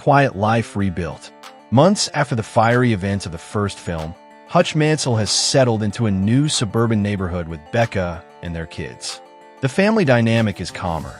quiet life rebuilt. Months after the fiery events of the first film, Hutch Mansell has settled into a new suburban neighborhood with Becca and their kids. The family dynamic is calmer.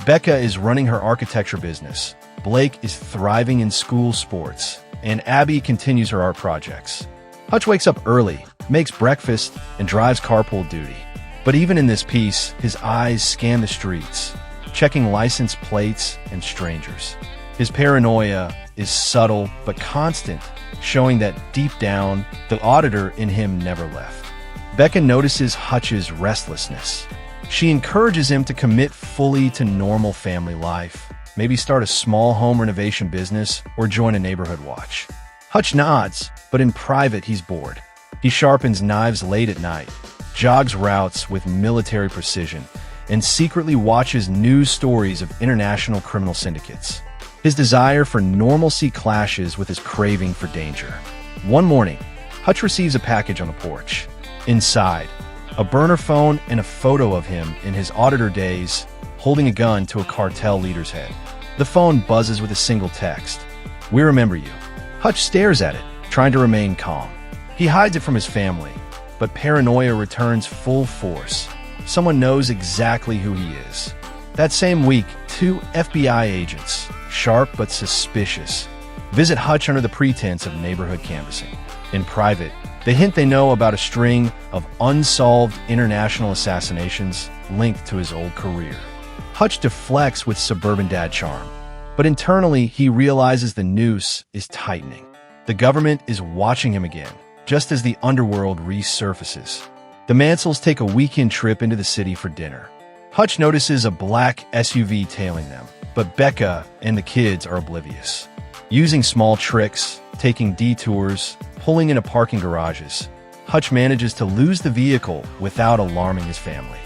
Becca is running her architecture business, Blake is thriving in school sports, and Abby continues her art projects. Hutch wakes up early, makes breakfast, and drives carpool duty. But even in this peace, his eyes scan the streets, checking license plates and strangers. His paranoia is subtle but constant, showing that deep down, the auditor in him never left. Becca notices Hutch's restlessness. She encourages him to commit fully to normal family life, maybe start a small home renovation business or join a neighborhood watch. Hutch nods, but in private he's bored. He sharpens knives late at night, jogs routes with military precision, and secretly watches news stories of international criminal syndicates. His desire for normalcy clashes with his craving for danger. One morning, Hutch receives a package on the porch. Inside, a burner phone and a photo of him in his auditor days, holding a gun to a cartel leader's head. The phone buzzes with a single text. "We remember you." Hutch stares at it, trying to remain calm. He hides it from his family, but paranoia returns full force. Someone knows exactly who he is. That same week, 2 FBI agents, sharp but suspicious, visit Hutch under the pretense of neighborhood canvassing. In private, they hint they know about a string of unsolved international assassinations linked to his old career. Hutch deflects with suburban dad charm, but internally he realizes the noose is tightening. The government is watching him again, just as the underworld resurfaces. The Mansells take a weekend trip into the city for dinner. Hutch notices a black SUV tailing them, but Becca and the kids are oblivious. Using small tricks, taking detours, pulling into parking garages, Hutch manages to lose the vehicle without alarming his family.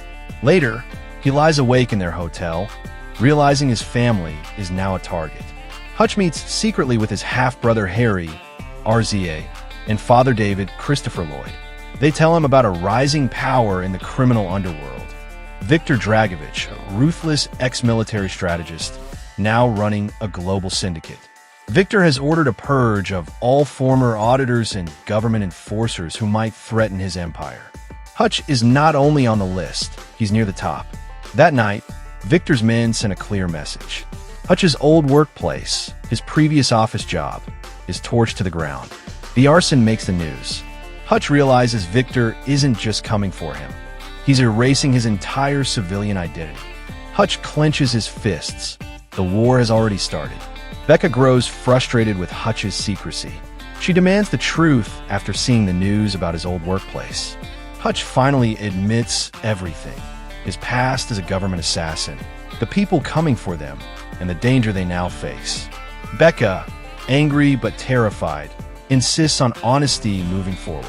Later, he lies awake in their hotel, realizing his family is now a target. Hutch meets secretly with his half-brother Harry, RZA, and father David, Christopher Lloyd. They tell him about a rising power in the criminal underworld. Viktor Dragovich, a ruthless ex-military strategist, now running a global syndicate. Viktor has ordered a purge of all former auditors and government enforcers who might threaten his empire. Hutch is not only on the list, he's near the top. That night, Viktor's men sent a clear message. Hutch's old workplace, his previous office job, is torched to the ground. The arson makes the news. Hutch realizes Viktor isn't just coming for him. He's erasing his entire civilian identity. Hutch clenches his fists. The war has already started. Becca grows frustrated with Hutch's secrecy. She demands the truth after seeing the news about his old workplace. Hutch finally admits everything. His past as a government assassin, the people coming for them, and the danger they now face. Becca, angry but terrified, insists on honesty moving forward.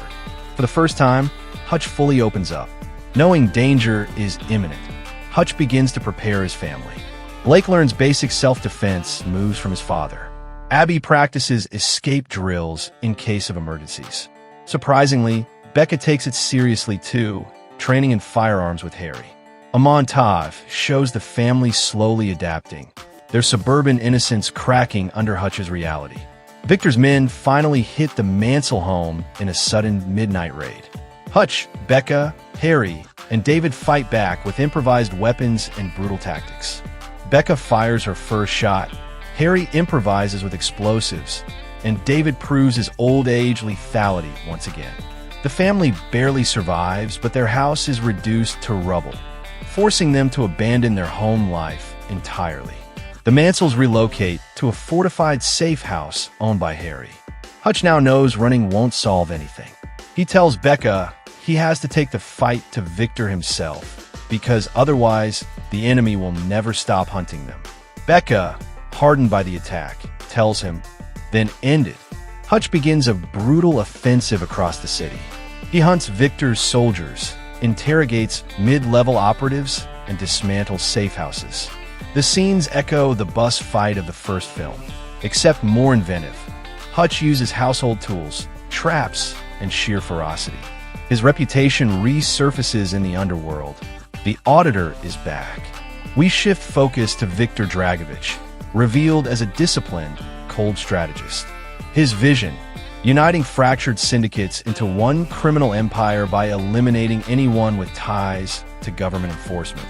For the first time, Hutch fully opens up. Knowing danger is imminent, Hutch begins to prepare his family. Blake learns basic self-defense moves from his father. Abby practices escape drills in case of emergencies. Surprisingly, Becca takes it seriously too, training in firearms with Harry. A montage shows the family slowly adapting, their suburban innocence cracking under Hutch's reality. Viktor's men finally hit the Mansell home in a sudden midnight raid. Hutch, Becca, Harry, and David fight back with improvised weapons and brutal tactics. Becca fires her first shot, Harry improvises with explosives, and David proves his old age lethality once again. The family barely survives, but their house is reduced to rubble, forcing them to abandon their home life entirely. The Mansells relocate to a fortified safe house owned by Harry. Hutch now knows running won't solve anything. He tells Becca he has to take the fight to Viktor himself, because otherwise the enemy will never stop hunting them. Becca, hardened by the attack, tells him, then end it. Hutch begins a brutal offensive across the city. He hunts Viktor's soldiers, interrogates mid-level operatives, and dismantles safe houses. The scenes echo the bus fight of the first film, except more inventive. Hutch uses household tools, traps, and sheer ferocity. His reputation resurfaces in the underworld. The Auditor is back. We shift focus to Viktor Dragovich, revealed as a disciplined, cold strategist. His vision: uniting fractured syndicates into one criminal empire by eliminating anyone with ties to government enforcement,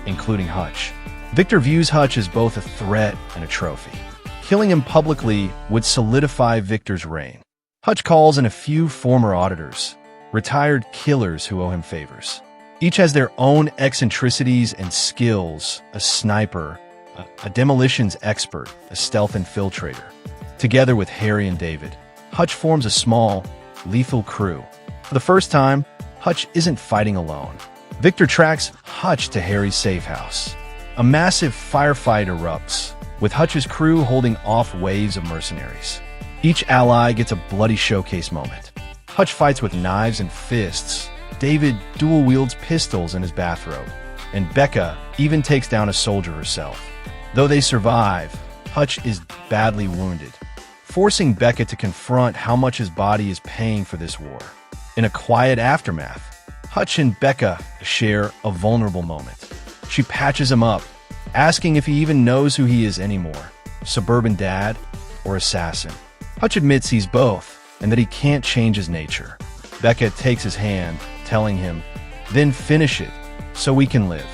including Hutch. Victor views Hutch as both a threat and a trophy. Killing him publicly would solidify Victor's reign. Hutch calls in a few former auditors, retired killers who owe him favors. Each has their own eccentricities and skills: a sniper, a demolitions expert, a stealth infiltrator. Together with Harry and David, Hutch forms a small, lethal crew. For the first time, Hutch isn't fighting alone. Victor tracks Hutch to Harry's safe house. A massive firefight erupts, with Hutch's crew holding off waves of mercenaries. Each ally gets a bloody showcase moment. Hutch fights with knives and fists. David dual-wields pistols in his bathrobe. And Becca even takes down a soldier herself. Though they survive, Hutch is badly wounded, forcing Becca to confront how much his body is paying for this war. In a quiet aftermath, Hutch and Becca share a vulnerable moment. She patches him up, asking if he even knows who he is anymore: suburban dad or assassin. Hutch admits he's both, and that he can't change his nature. Becca takes his hand, telling him, "Then finish it, so we can live."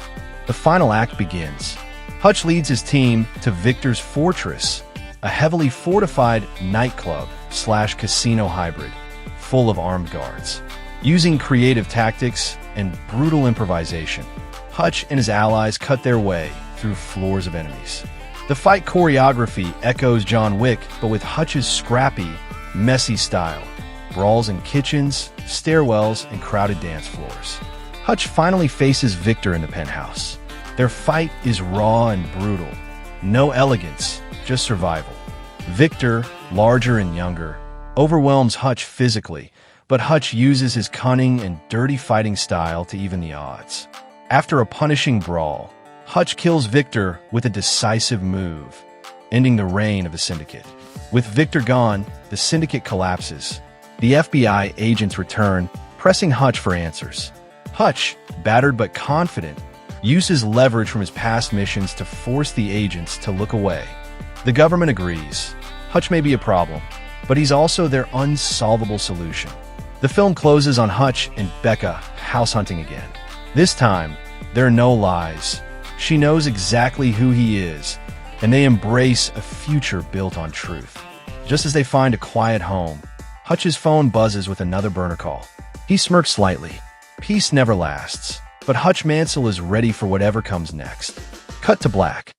The final act begins. Hutch leads his team to Victor's fortress, a heavily fortified nightclub/casino hybrid, full of armed guards. Using creative tactics and brutal improvisation, Hutch and his allies cut their way through floors of enemies. The fight choreography echoes John Wick, but with Hutch's scrappy, messy style: brawls in kitchens, stairwells, and crowded dance floors. Hutch finally faces Victor in the penthouse. Their fight is raw and brutal. No elegance, just survival. Victor, larger and younger, overwhelms Hutch physically, but Hutch uses his cunning and dirty fighting style to even the odds. After a punishing brawl, Hutch kills Victor with a decisive move, ending the reign of the syndicate. With Victor gone, the syndicate collapses. The FBI agents return, pressing Hutch for answers. Hutch, battered but confident, uses leverage from his past missions to force the agents to look away. The government agrees. Hutch may be a problem, but he's also their unsolvable solution. The film closes on Hutch and Becca house hunting again. This time, there are no lies. She knows exactly who he is, and they embrace a future built on truth. Just as they find a quiet home, Hutch's phone buzzes with another burner call. He smirks slightly. Peace never lasts, but Hutch Mansell is ready for whatever comes next. Cut to black.